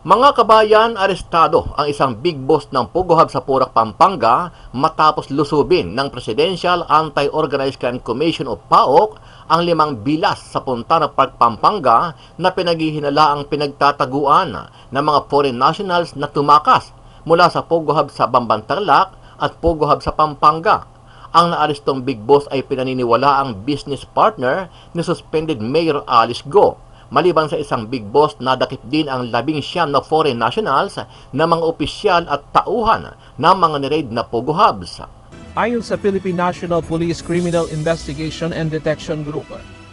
Mga kabayan, arestado ang isang big boss ng Pogo Hub sa Porac, Pampanga matapos lusubin ng Presidential Anti-Organized Crime Commission o PAOC ang 5 bilas sa Puntana Park, Pampanga na pinaghihinalaang pinagtataguan ng mga foreign nationals na tumakas mula sa Pogo Hub sa Bambantarlac at Pogo Hub sa Pampanga. Ang naarestong big boss ay pinaniniwalaang business partner ni suspended Mayor Alice Go. Maliban sa isang big boss, nadakip din ang 19 na foreign nationals na mga opisyal at tauhan ng mga niraid na Pogo Hubs. Ayon sa Philippine National Police Criminal Investigation and Detection Group,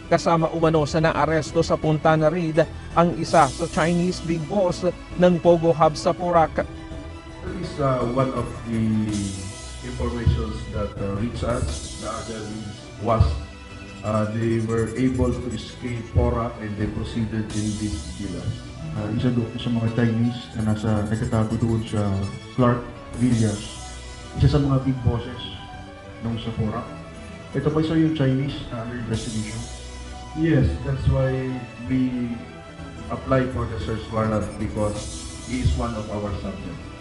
kasama umano sa naaresto sa Puntana Raid ang isa sa Chinese big boss ng Pogo Hub sa Porac. That is one of the informations that reached us. The other was they were able to escape Porac and they proceeded in this villa. Isa doon sa mga Chinese na nagkatago doon sa Clark Villas. Isa sa mga big bosses nung sa Porac. Ito pa isa yung Chinese under investigation. Yes, that's why we applied for the search warrant because he is one of our subjects.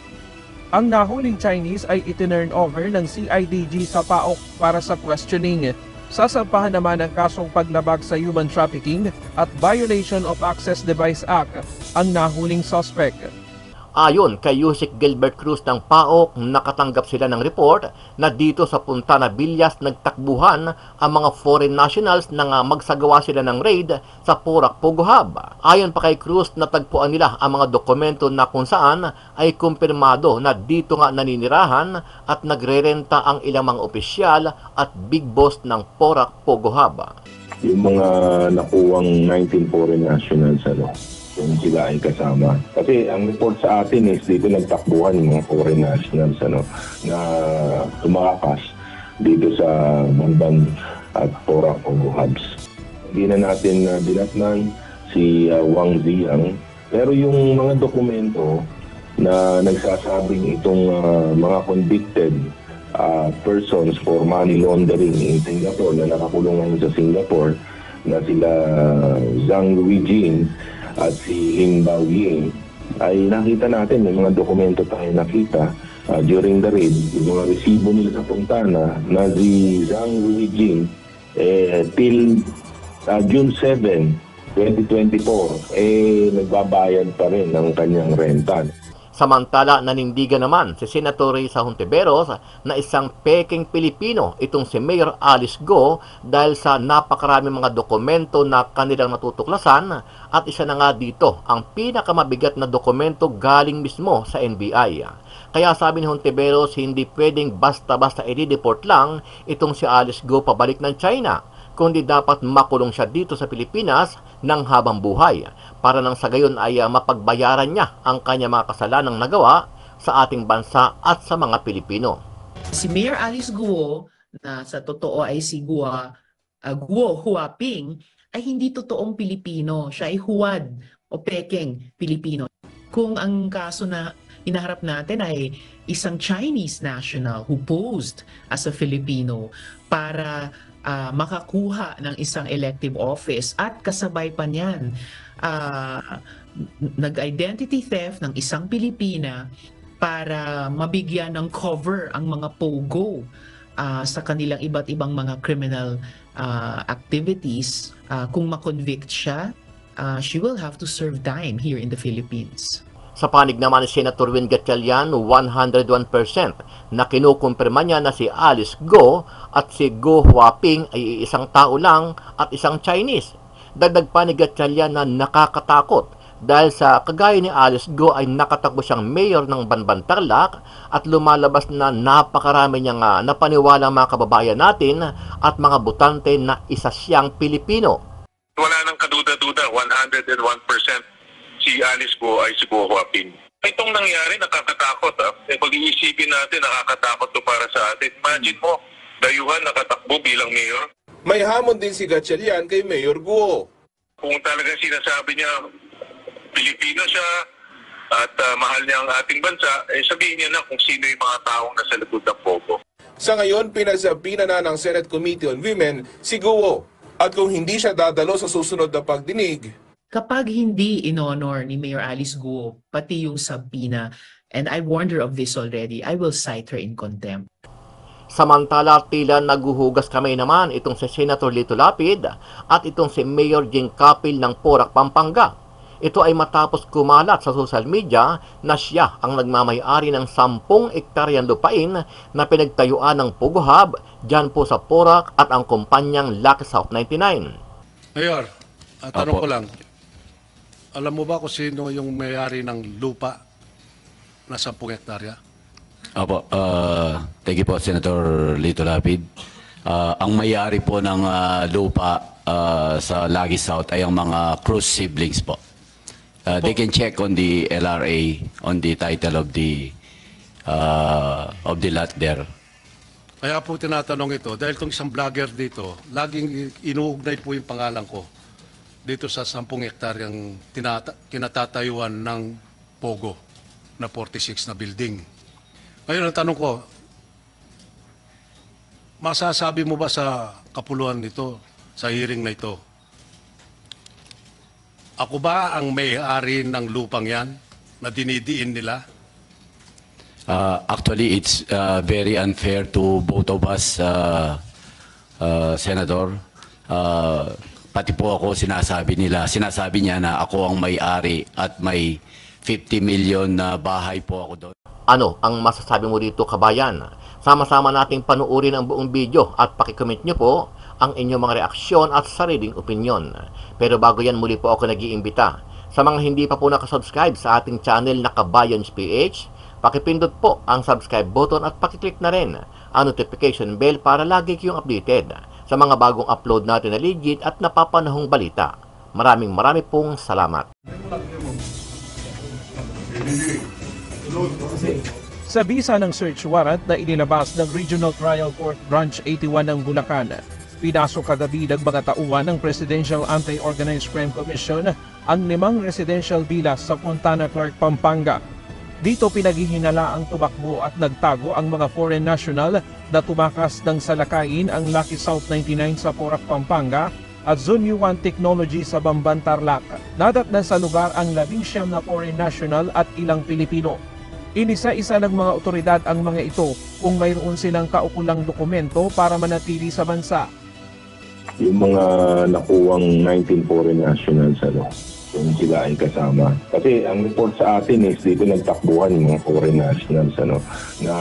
Ang nahuling Chinese ay itinurn over ng CIDG sa PAOC para sa questioning. Sasampahan naman ang kasong paglabag sa human trafficking at violation of Access Device Act ang nahuling suspect. Ayon kay Yusik Gilbert Cruz ng PAOC, nakatanggap sila ng report na dito sa Puntana Villas nagtakbuhan ang mga foreign nationals nang magsagawa sila ng raid sa Porac Pogo Hub. Ayon pa kay Cruz, natagpuan nila ang mga dokumento na kung saan ay kumpirmado na dito nga naninirahan at nagrerenta ang ilang mga opisyal at big boss ng Porac Pogo Hub. Yung mga nakuwang 19 foreign nationals, kung sila ay kasama. Kasi ang report sa atin is dito nagtakbuhan yung mga foreign nationals na tumakas dito sa Bamban at Porac Pogo Hubs. Hindi na natin dinatnan si Wang Ziang, pero yung mga dokumento na nagsasabing itong mga convicted persons for money laundering in Singapore na nakakulong ngayon sa Singapore na sila Zhang Ruijin at si Lim Bao Ying, ay nakita natin, may mga dokumento tayo nakita during the raid, yung mga resibo nila sa Puntana na si Zhang Ruijin till June 7, 2024 nagbabayad pa rin ng kanyang renta. Samantala, nanindigan naman si Senator Risa Hontiveros na isang peking Pilipino itong si Mayor Alice Go dahil sa napakaraming mga dokumento na kanilang natutuklasan at isa na nga dito ang pinakamabigat na dokumento galing mismo sa NBI. Kaya sabi ni Hontiveros, hindi pwedeng basta-basta i-deport lang itong si Alice Go pabalik ng China, kundi dapat makulong siya dito sa Pilipinas ng habang buhay para nang sa gayon ay mapagbayaran niya ang kanyang mga kasalanang nagawa sa ating bansa at sa mga Pilipino. Si Mayor Alice Guo, na sa totoo ay si Guo Huaping, ay hindi totoong Pilipino. Siya ay huwad o pekeng Pilipino. Kung ang kaso na hinaharap natin ay isang Chinese national who posed as a Filipino para makakuha ng isang elective office at kasabay pa niyan nag-identity theft ng isang Pilipina para mabigyan ng cover ang mga pogo sa kanilang iba't ibang mga criminal activities. Kung makonvict siya, she will have to serve time here in the Philippines. Sa panig naman ni Senator Win Gatchalian, 101% na kinukumpirma niya na si Alice Go at si Go Huaping ay isang tao lang at isang Chinese. Dagdag pa ni Gatchalian na nakakatakot dahil sa kagaya ni Alice Go ay nakatakbo siyang mayor ng Bambantarlac at lumalabas na napakarami niyang napaniwalang mga kababayan natin at mga botante na isa siyang Pilipino. Wala nang kaduda-duda, 101%. Si Alice Go ay si Go Huaping. Itong nangyari, nakakatakot. Pag-iisipin natin, nakakatakot to para sa atin. Imagine mo, dayuhan nakatakbo bilang mayor. May hamon din si Gatchalian kay Mayor Guo. Kung talagang sinasabi niya, Pilipino siya at mahal niya ang ating bansa, sabihin niya na kung sino yung mga taong nasa likod ng Pogo. Sa ngayon, pinasabina na ng Senate Committee on Women si Guo. At kung hindi siya dadalo sa susunod na pagdinig, kapag hindi in-honor ni Mayor Alice Guo, pati yung subpoena, and I warned her of this already, I will cite her in contempt. Samantala, tila naguhugas kamay naman itong si Senator Lito Lapid at itong si Mayor Jing Capil ng Porac, Pampanga. Ito ay matapos kumalat sa social media na siya ang nagmamayari ng 10 ektaryang lupain na pinagtayuan ng Pogo Hub dyan po sa Porac at ang kumpanyang Lucky South 99. Mayor, tanong ko lang, alam mo ba kung sino yung may-ari ng lupa na 10 hektarya? Opo, thank you po, Senator Lito Lapid. Ang may-ari po ng lupa sa Lucky South ay ang mga Cruz siblings po. They can check on the LRA, on the title of the lot there. Kaya po tinatanong ito, dahil itong isang vlogger dito, laging inuugnay po yung pangalan ko dito sa 10 hektaryang kinatatayuan ng Pogo na 46 na building. Ngayon ang tanong ko, masasabi mo ba sa kapuluhan nito, sa hearing na ito, ako ba ang may-ari ng lupang yan na dinidiin nila? Actually, it's very unfair to both of us, Senator. Pati po ako sinasabi niya na ako ang may-ari at may 50 million na bahay po ako doon. Ano ang masasabi mo dito, kabayan? Sama-sama nating panuorin ang buong video at pakicomment nyo po ang inyong mga reaksyon at sariling opinyon. Pero bago yan, muli po ako nag-iimbita. Sa mga hindi pa po nakasubscribe sa ating channel na Kabayans PH, pakipindot po ang subscribe button at pakiclick na rin ang notification bell para lagi kayong updated sa mga bagong upload natin na legit at napapanahong balita. Maraming pong salamat. Sa bisa ng search warrant na inilabas ng Regional Trial Court Branch 81 ng Bulacan, pinasok kagabi ng mga tauhan ng Presidential Anti-Organized Crime Commission ang 5 residential villas sa Fontana, Clark, Pampanga. Dito pinaghihinala ang tumakbo at nagtago ang mga foreign national na tumakas ng salakayin ang Lucky South 99 sa Porac, Pampanga at Zone 1 Technology sa Bamban, Tarlac. Nadatnan sa lugar ang 19 na foreign national at ilang Pilipino. Inisa-isa ng mga otoridad ang mga ito kung mayroon silang kaukulang dokumento para manatili sa bansa. Yung mga nakuwang 19 foreign nationals, kung sila ay kasama. Kasi ang report sa atin is dito nagtakbuhan yung mga foreign nationals na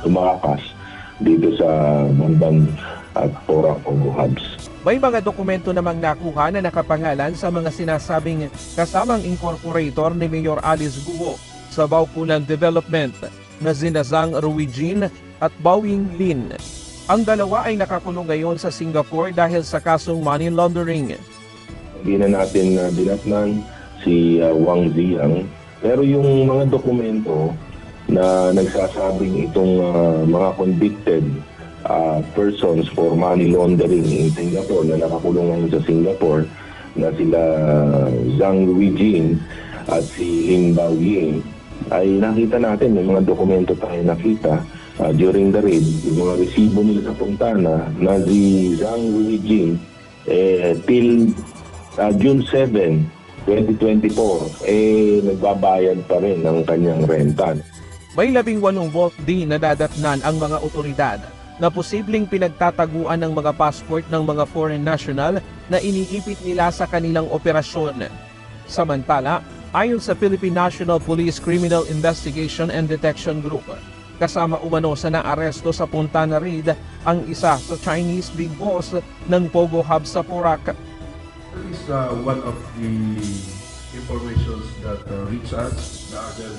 tumakas dito sa Bamban at Porac Pogo Hubs. May mga dokumento namang nakuha na nakapangalan sa mga sinasabing kasamang incorporator ni Mayor Alice Guo sa Baupulan Development na sina Zhang Ruijin at Bawing Lin. Ang dalawa ay nakakulong ngayon sa Singapore dahil sa kasong money laundering. Hindi na natin dinatnan si Wang Ziyang, pero yung mga dokumento na nagsasabing itong mga convicted persons for money laundering in Singapore na nakakulong ngayon sa Singapore na sila Zhang Ruijin at si Lin Baoying, ay nakita natin, may mga dokumento tayo nakita during the raid, yung mga resibo nila sa Fontana na si Zhang Ruijin till June 7, 2024, nagbabayad pa rin ng kanyang renta. May 18 vault din na dadatnan ang mga otoridad na posibleng pinagtataguan ng mga passport ng mga foreign national na iniipit nila sa kanilang operasyon. Samantala, ayon sa Philippine National Police Criminal Investigation and Detection Group, kasama umano sa naaresto sa Fontana raid ang isa sa Chinese big boss ng Pogo Hub sa Porac. That is one of the informations that reached us. The other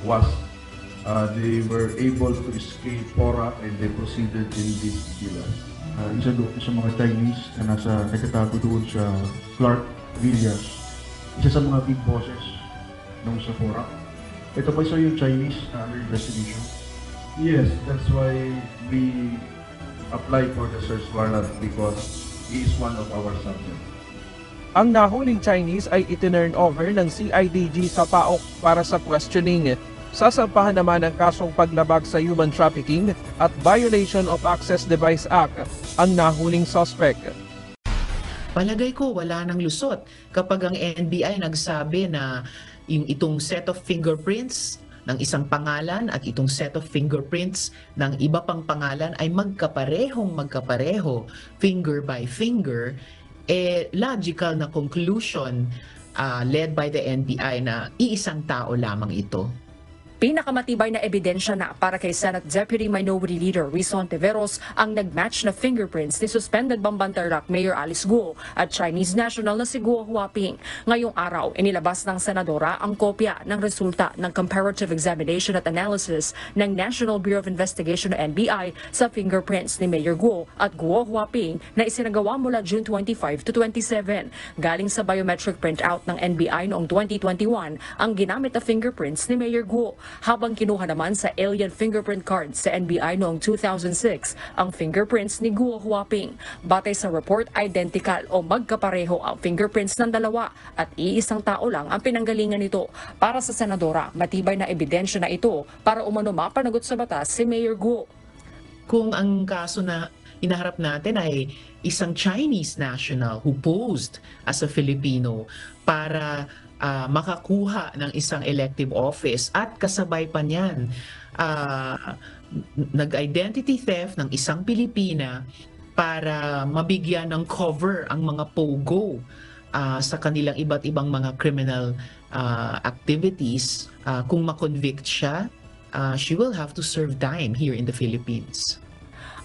was they were able to escape Porac and they proceeded in this villa. Isa doon sa mga Chinese na nasa nakatago doon sa Clark Villas. Isa sa mga big bosses nung sa Porac. Ito pa isa yung Chinese under investigation. Yes, that's why we applied for the search warrant because he is one of our subjects. Ang nahuling Chinese ay itinurn over ng CIDG sa PAOK para sa questioning. Sasampahan naman ang kasong paglabag sa human trafficking at violation of Access Device Act ang nahuling suspect. Palagay ko wala nang lusot kapag ang NBI nagsabi na itong set of fingerprints ng isang pangalan at itong set of fingerprints ng iba pang pangalan ay magkapareho, finger by finger, logical na conclusion led by the NBI na iisang tao lamang ito. Pinakamatibay na ebidensya na para kay Senate Deputy Minority Leader Risa Hontiveros ang nagmatch na fingerprints ni suspended Bambantarlac Mayor Alice Guo at Chinese national na si Guo Huaping. Ngayong araw, inilabas ng senadora ang kopya ng resulta ng comparative examination at analysis ng National Bureau of Investigation o NBI sa fingerprints ni Mayor Guo at Guo Huaping na isinagawa mula June 25 to 27. Galing sa biometric printout ng NBI noong 2021 ang ginamit na fingerprints ni Mayor Guo, habang kinuha naman sa alien fingerprint card sa NBI noong 2006 ang fingerprints ni Guo Huaping. Batay sa report, identical o magkapareho ang fingerprints ng dalawa at iisang tao lang ang pinanggalingan nito. Para sa senadora, matibay na ebidensya na ito para umano mapanagot sa batas si Mayor Guo. Kung ang kaso na inaharap natin ay isang Chinese national who posed as a Filipino para makakuha ng isang elective office at kasabay pa niyan nag-identity theft ng isang Pilipina para mabigyan ng cover ang mga pogo sa kanilang iba't ibang mga criminal activities. Kung makonvict siya, she will have to serve time here in the Philippines.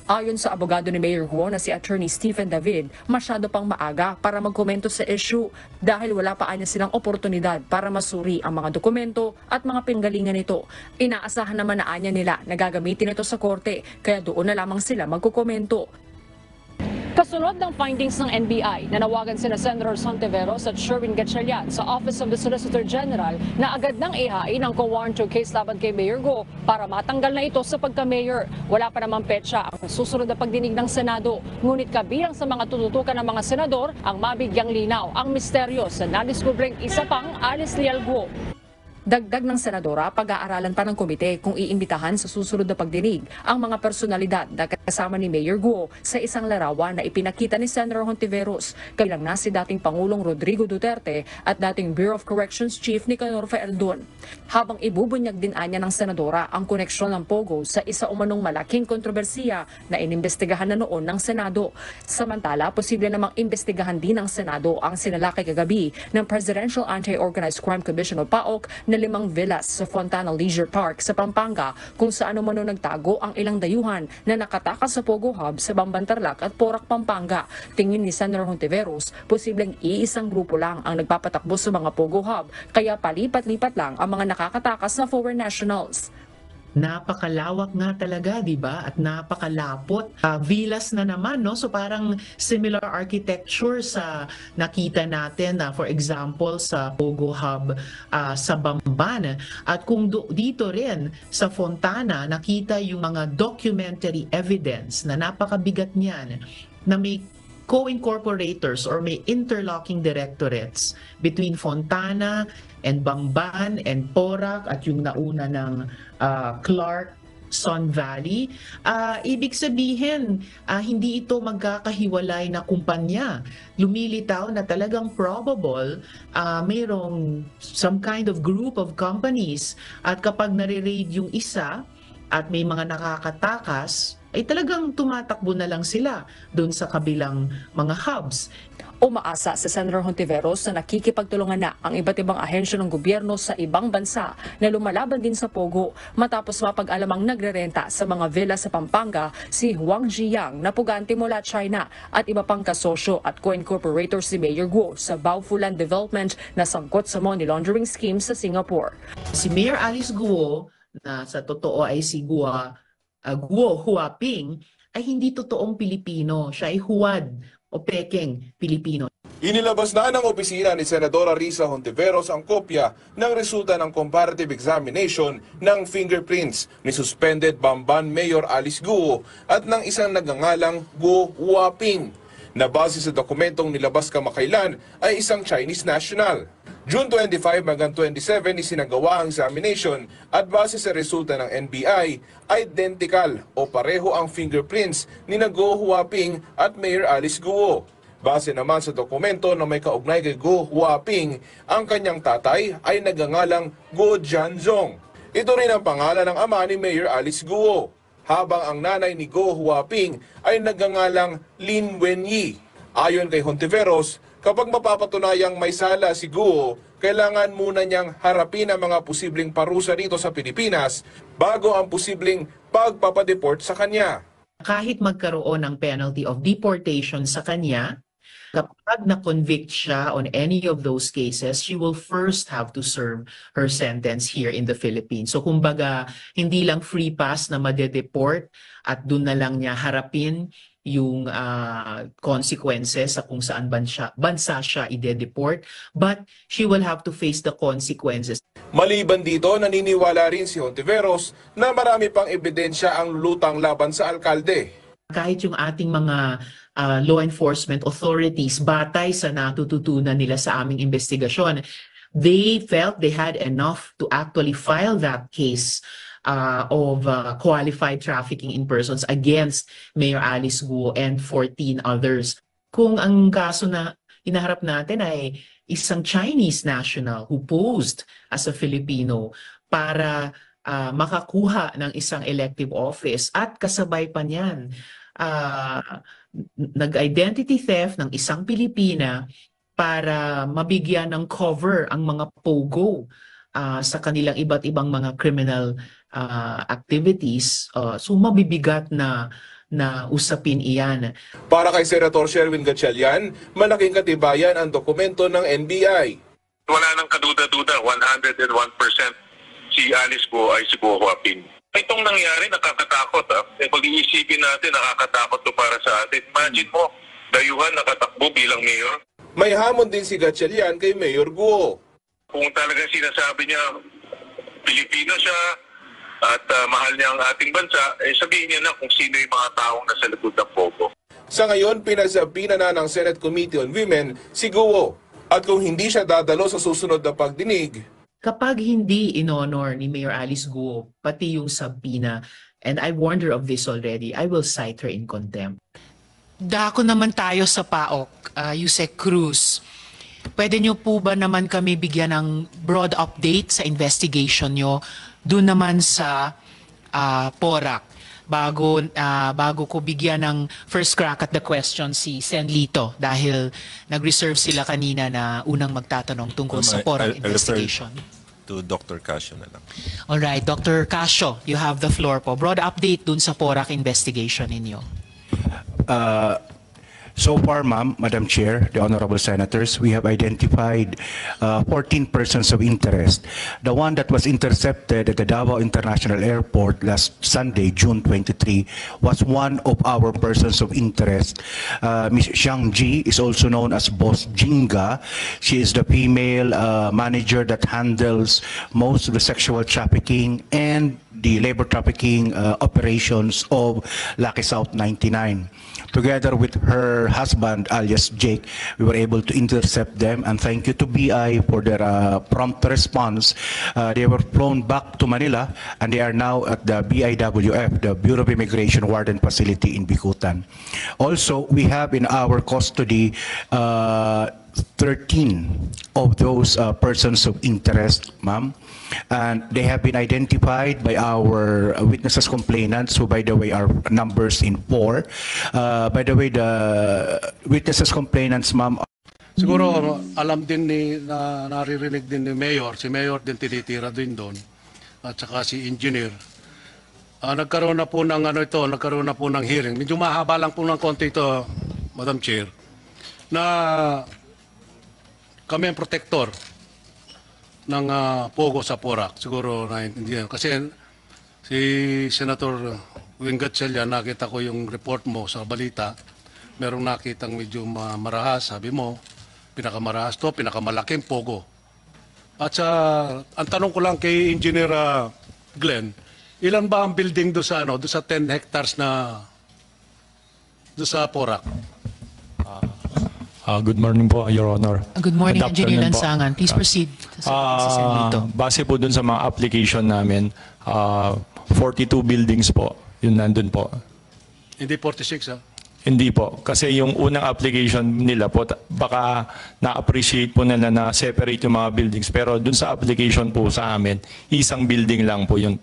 Ayon sa abogado ni Mayor Guo na si Attorney Stephen David, masyado pang maaga para magkomento sa issue dahil wala pa anya silang oportunidad para masuri ang mga dokumento at mga pinggalingan nito. Inaasahan naman na anya nila na gagamitin ito sa korte, kaya doon na lamang sila magkukomento. Kasunod ng findings ng NBI, nanawagan sina Senator Hontiveros at Sherwin Gatchalian sa Office of the Solicitor General na agad nang ihain ang co-warrant case laban kay Mayor Guo para matanggal na ito sa pagka-mayor. Wala pa namang petsa ang susunod na pagdinig ng Senado. Ngunit kabilang sa mga tututukan ng mga senador ang mabigyang linaw ang misteryo sa nadiskubreng isa pang Alice Leal Guo. Dagdag ng senadora, pag-aaralan pa ng komite kung iimbitahan sa susunod na pagdinig ang mga personalidad na kasama ni Mayor Guo sa isang larawan na ipinakita ni Senator Hontiveros, kabilang na si dating Pangulong Rodrigo Duterte at dating Bureau of Corrections Chief Nicanor Faeldon. Habang ibubunyag din anya ng senadora ang koneksyon ng Pogo sa isa umanong malaking kontrobersiya na inimbestigahan na noon ng Senado. Samantala, posible namang imbestigahan din ng Senado ang sinalakay kagabi ng Presidential Anti-Organized Crime Commission o PAOC na 5 villas sa Fontana Leisure Park sa Pampanga kung saan umano nagtago ang ilang dayuhan na nakatakas sa Pogo Hub sa Bambantarlac at Porac, Pampanga. Tingin ni Senator Hontiveros, posibleng iisang grupo lang ang nagpapatakbo sa mga Pogo Hub, kaya palipat-lipat lang ang mga nakakatakas na foreign nationals. Napakalawak nga talaga, di ba? At napakalapot. Villas na naman, no? So parang similar architecture sa nakita natin, for example, sa Pogo Hub sa Bamban. At kung dito rin sa Fontana, nakita yung mga documentary evidence na napakabigat niyan na may co-incorporators or may interlocking directorates between Fontana and Bamban and Porac at yung nauna ng Clark, Sun Valley. Ibig sabihin, hindi ito magkakahiwalay na kumpanya. Lumilitaw na talagang probable mayroong some kind of group of companies at kapag nare-raid yung isa at may mga nakakatakas, ay talagang tumatakbo na lang sila doon sa kabilang mga hubs. Umaasa sa Senator Hontiveros na nakikipagtulungan na ang iba't ibang ahensya ng gobyerno sa ibang bansa na lumalaban din sa Pogo matapos mapag-alamang nagrerenta sa mga villa sa Pampanga si Huang Ziyang na pugante mula China at iba pang kasosyo at co-incorporator si Mayor Guo sa Baofulan Development na sangkot sa money laundering scheme sa Singapore. Si Mayor Alice Guo, na sa totoo ay si Guo Huaping, ay hindi totoong Pilipino. Siya ay huwad o pekeng Pilipino. Inilabas na ng opisina ni Senadora Risa Hontiveros ang kopya ng resulta ng comparative examination ng fingerprints ni suspended Bamban Mayor Alice Guo at ng isang nagngangalang Guo Huaping na base sa dokumentong nilabas kamakailan ay isang Chinese national. June 25 hanggang 27 isinagawa ang examination at base sa resulta ng NBI, identical o pareho ang fingerprints ni Guo Huaping at Mayor Alice Guo. Base naman sa dokumento na may kaugnay kay Guo Huaping, ang kanyang tatay ay nagngangalang Guo Jianzhong. Ito rin ang pangalan ng ama ni Mayor Alice Guo, habang ang nanay ni Guo Huaping ay nagngangalang Lin Wenyi. Ayon kay Hontiveros, kapag mapapatunayang may sala si Guo, kailangan muna niyang harapin ang mga posibleng parusa dito sa Pilipinas bago ang posibleng pagpapadeport sa kanya. Kahit magkaroon ng penalty of deportation sa kanya, kapag na-convict siya on any of those cases, she will first have to serve her sentence here in the Philippines. So kumbaga, hindi lang free pass na madedeport at dun na lang niya harapin yung consequences sa kung saan bansa siya ide-deport, but she will have to face the consequences. Maliban dito, naniniwala rin si Hontiveros na marami pang ebidensya ang lutang laban sa alkalde. Kahit yung ating mga law enforcement authorities, batay sa natututunan nila sa aming investigasyon, they felt they had enough to actually file that case of qualified trafficking in persons against Mayor Alice Guo and 14 others. Kung ang kaso na inaharap natin ay isang Chinese national who posed as a Filipino para makakuha ng isang elective office at kasabay pa niyan nag-identity theft ng isang Pilipina para mabigyan ng cover ang mga pogo sa kanilang iba't ibang mga criminal activities, so mabibigat na usapin iyan. Para kay Senator Sherwin Gatchalian, malaking katibayan ang dokumento ng NBI. Wala nang kaduda-duda, 101% si Alice Guo ay si Guo Huaping. Itong nangyari, nakakatakot. Pag-iisipin natin, nakakatakot to para sa atin. Imagine mo, dayuhan nakatakbo bilang mayor. May hamon din si Gatchalian kay Mayor Guo. Kung talagang sinasabi niya, Pilipino siya at mahal niya ang ating bansa, sabihin niya na kung sino yung mga taong nasa likod ng pogo. Sa ngayon, pinasabina na ng Senate Committee on Women si Guo. At kung hindi siya dadalo sa susunod na pagdinig, kapag hindi in-honor ni Mayor Alice Guo, pati yung subpoena, and I warned her of this already, I will cite her in contempt. Dako naman tayo sa PAOK, Yusek Cruz. Pwede nyo po ba naman kami bigyan ng broad update sa investigation nyo doon naman sa PORAC? Bago ko bigyan ng first crack at the question si Sen Lito dahil nag-reserve sila kanina na unang magtatanong tungkol sa PORAC investigation. To Dr. Casio na lang. Alright, Dr. Casio, you have the floor po. Broad update dun sa PORAC investigation ninyo. So far, ma'am, Madam Chair, the Honorable Senators, we have identified 14 persons of interest. The one that was intercepted at the Davao International Airport last Sunday, June 23, was one of our persons of interest. Ms. Xiang Ji is also known as Boss Jinga. She is the female manager that handles most of the sexual trafficking and the labor trafficking operations of Lucky South 99. Together with her husband, alias Jake, we were able to intercept them, and thank you to BI for their prompt response. They were flown back to Manila, and they are now at the BIWF, the Bureau of Immigration Warden Facility in Bicutan. Also, we have in our custody 13 of those persons of interest, ma'am. And they have been identified by our witnesses complainants, who by the way are numbers in 4. By the way, the witnesses complainants, ma'am. Siguro alam din naririnig din ni Mayor, si Mayor din tinitira din doon, at saka si Engineer. Nagkaroon na po ng hearing. Medyo mahaba lang po ng konti ito, Madam Chair, na kami ang protector ng pogo sa PORAC. Siguro naiintindihan. Kasi si Senator Wing Gatchalian, nakita ko yung report mo sa balita. Merong nakitang medyo marahas, sabi mo, pinakamarahas to, pinakamalaking pogo. At ang tanong ko lang kay Engineer Glenn, ilan ba ang building do sa 10 hectares na do sa PORAC? Good morning po, Your Honor. Good morning, Engineer Lansangan. Please proceed. Base po dun sa mga application namin, 42 buildings po, yun nandun po. Hindi 46, ha? Hindi po. Kasi yung unang application nila po, baka na-appreciate po nila na separate yung mga buildings. Pero dun sa application po sa amin, isang building lang po yun.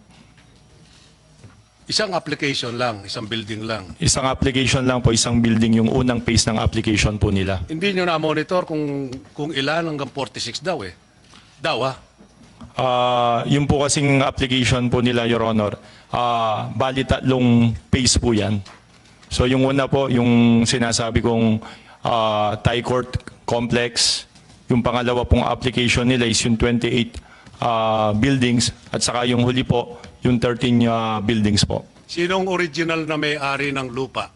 Isang application lang, isang building lang. Isang application lang po, isang building yung unang phase ng application po nila. Hindi nyo na-monitor kung ilan hanggang 46 daw eh. Daw ah. Yung po kasing application po nila, Your Honor, bali 3 phase po yan. So yung una po, yung sinasabi kong Thai Court Complex, yung pangalawa pong application nila is yung 28 buildings, at saka yung huli po, yung 13 buildings po. Sinong original na may-ari ng lupa?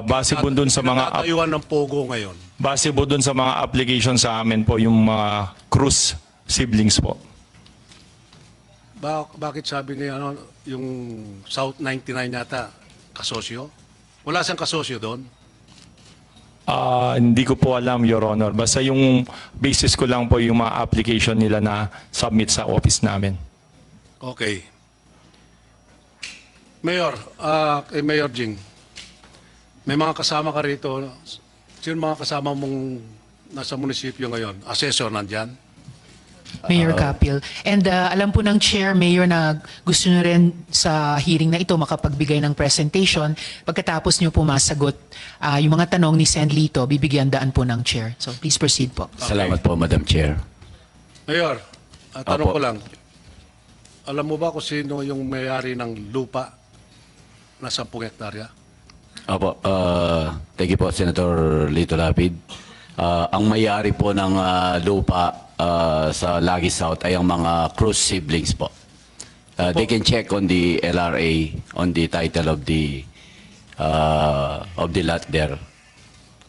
Base po dun sa mga Pinatayuan ng Pogo ngayon. base po dun sa mga application sa amin po, yung mga Cruz siblings po. Bakit sabi niya yung South 99 yata kasosyo? Wala siyang kasosyo doon? Hindi ko po alam, Your Honor. Basta yung basis ko lang po yung mga application nila na submit sa office namin. Okay. Mayor, Mayor Jing, may mga kasama ka rito. Sino mga kasama mong nasa munisipyo ngayon? Assessor nandyan? Mayor Capil. And alam po ng Chair, Mayor, na gusto nyo rin sa hearing na ito makapagbigay ng presentation. Pagkatapos nyo po masagot yung mga tanong ni Sen. Lito, bibigyan daan po ng Chair. So please proceed po. Salamat po, Madam Chair. Mayor, tanong Opo. ko lang. Alam mo ba kung sino yung may-ari ng lupa na 10 hektarya? Opo, thank you po, Senator Lito Lapid. Ang may-ari po ng lupa sa Lagi South ay ang mga Cruz siblings po. They can check on the LRA, on the title of the lot there.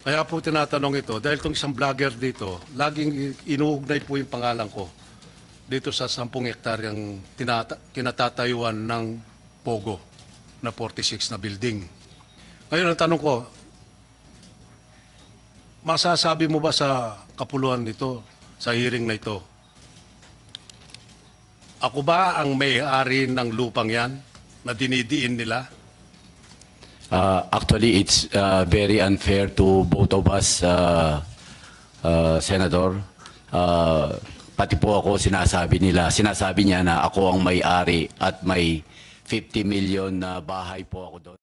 Kaya po tinatanong ito, dahil itong isang vlogger dito, laging inuugnay po yung pangalan ko dito sa 10 hektaryang kinatatayuan ng Pogo na 46 na building. Ngayon ang tanong ko, masasabi mo ba sa kapuluan nito, sa hearing na ito, ako ba ang may-ari ng lupang yan na dinidiin nila? Actually, it's very unfair to both of us, Senator. Pati po ako sinasabi niya na ako ang may-ari at may 50 million na bahay po ako doon.